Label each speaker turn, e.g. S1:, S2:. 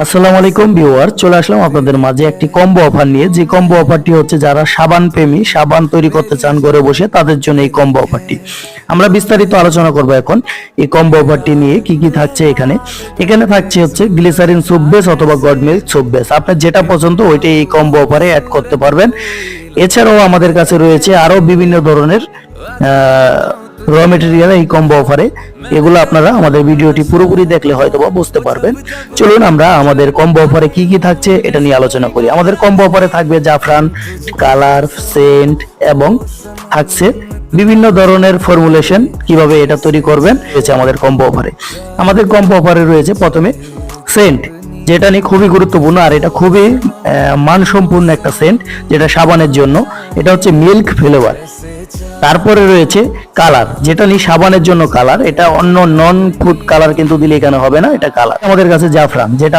S1: আসসালামু আলাইকুম ভিউয়ার, চলে আসলাম আপনাদের মাঝে একটি কম্বো অফার নিয়ে। যে কম্বো অফারটি হচ্ছে যারা সাবান প্রেমী, সাবান তৈরি করতে চান ঘরে বসে, তাদের জন্য এই কম্বো অফারটি। আমরা বিস্তারিত আলোচনা করব এখন এই কম্বো অফারটি নিয়ে। কি কি থাকছে এখানে? এখানে থাকছে হচ্ছে গ্লিসারিন সোপ বেস অথবা গড মিল্ক সোপ বেস। আপনার যেটা পছন্দ ওইটাই এই কম্বো অফারে অ্যাড করতে পারবেন। এছাড়াও আমাদের কাছে রয়েছে আরো বিভিন্ন ধরনের র মেটেরিয়াল এই কম্বো অফারে। এগুলো আপনারা আমাদের ভিডিওটি পুরোপুরি দেখলে হয়তো বা বুঝতে পারবেন। চলুন আমরা আমাদের কম্বো অফারে কি কি থাকছে এটা নিয়ে আলোচনা করি। আমাদের কম্বো অফারে থাকবে জাফরান, কালার, সেন্ট এবং থাকছে বিভিন্ন ধরনের ফর্মুলেশন, কিভাবে এটা তৈরি করবেন রয়েছে আমাদের কম্বো অফারে। আমাদের কম্বো অফারে রয়েছে প্রথমে সেন্ট, যেটা নিয়ে খুবই গুরুত্বপূর্ণ, আর এটা খুবই মানসম্পন্ন একটা সেন্ট যেটা সাবানের জন্য। এটা হচ্ছে মিল্ক ফ্লেভার। তারপরে রয়েছে কালার, যেটা নিয়ে সাবানের জন্য কালার। এটা অন্য নন ফুড কালার কিন্তু দিলে এখানে হবে না, এটা কালার। আমাদের কাছে জাফরান, যেটা